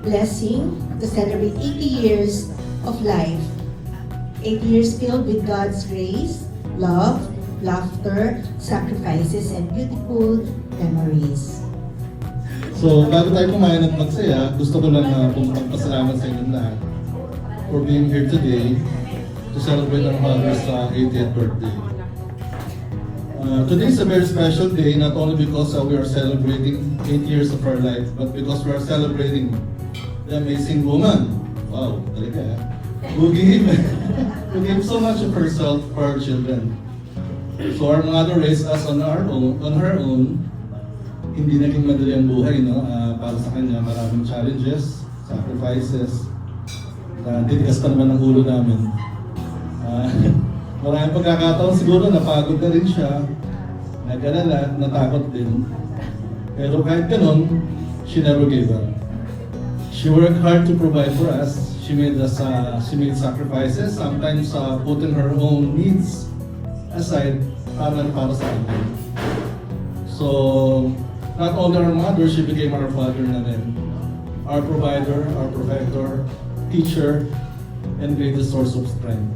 blessing to celebrate 80 years of life. 80 years filled with God's grace, love, laughter, sacrifices, and beautiful memories. So, bago tayo kumain at magsaya, gusto ko lang magpasalamat sa inyong lahat for being here today to celebrate our father's 80th birthday. Today is a very special day, not only because we are celebrating 8 years of our life, but because we are celebrating the amazing woman. Wow, talaga who gave so much of herself for our children. So our mother raised us on her own. Hindi naging madali ang buhay, no? Para sa kanya, maraming challenges, sacrifices. Titigas pa naman ang ulo namin. Maraming pagkakataon siguro, napagod na rin siya, nag-alala, natakot din. Pero kahit ganun, she never gave up. She worked hard to provide for us. She made sacrifices, sometimes putting her own needs aside para sa atin. So, not only our mother, she became our father na rin. Our provider, our protector, teacher, and greatest source of strength.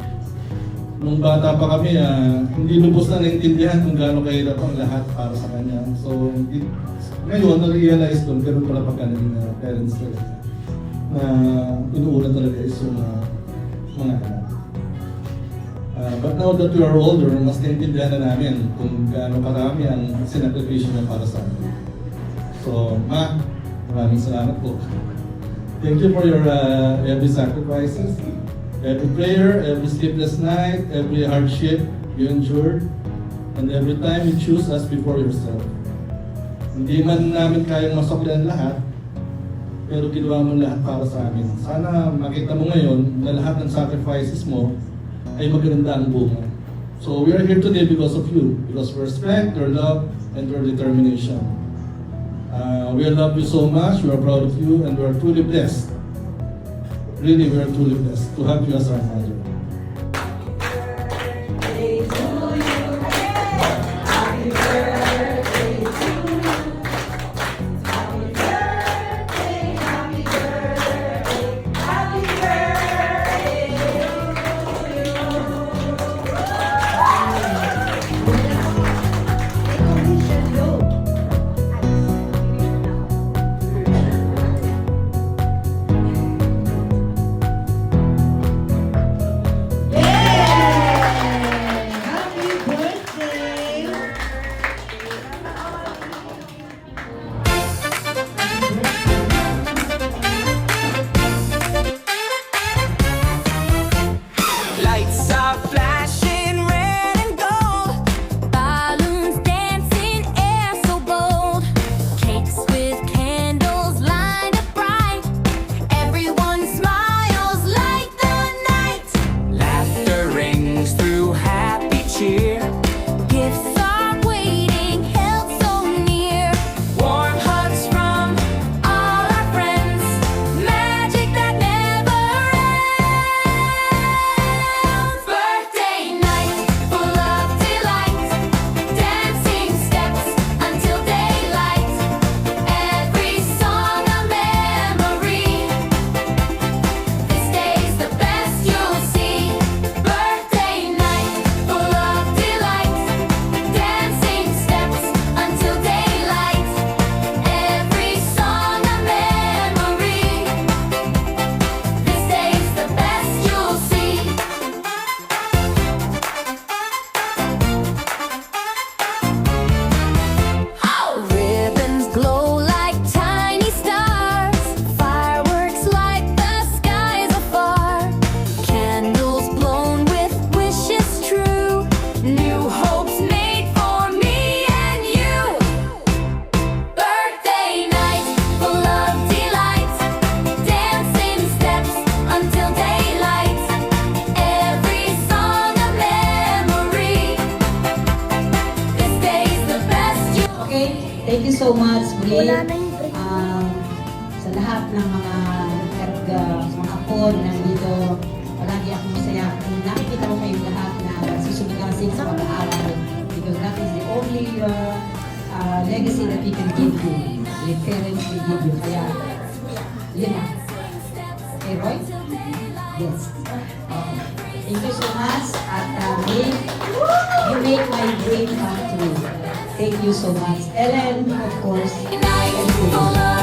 Nung bata pa kami, hindi lubos na naintindihan kung gaano kahirap ang lahat para sa kanya. So, ngayon, na-realize ko, ganun pala pagka naging parents talaga. Na inuuna talaga is yung mga anak. But now that we are older, mas naintindihan na namin kung gaano karami ang sinakripisyo niya para sa amin. So, Ma, maraming salamat po. Thank you for your every sacrifices, every prayer, every sleepless night, every hardship you endured, and every time you choose us before yourself. Hindi man namin kayang masuklian lahat, pero ginawa mo lahat para sa amin. Sana makita mo ngayon na lahat ng sacrifices mo ay maganda ang bunga. So we are here today because of you, because of your strength, your love, and your determination. We love you so much, we are proud of you, and we are truly blessed. Really, we are truly blessed to have you as our mother. Thank you so much, Glenn. Wala na yung break. Sa lahat ng mga mga apo na nandito, palagi akong masaya. Nakikita ko kayong lahat na susumigasing sa pag-aaral because that is the only legacy that we can give you. Your parents will give you. Kaya Yun na. Okay, Roy? Yes. Thank you so much. At you make my dream come true. Thank you so much. Ellen, of course. Night,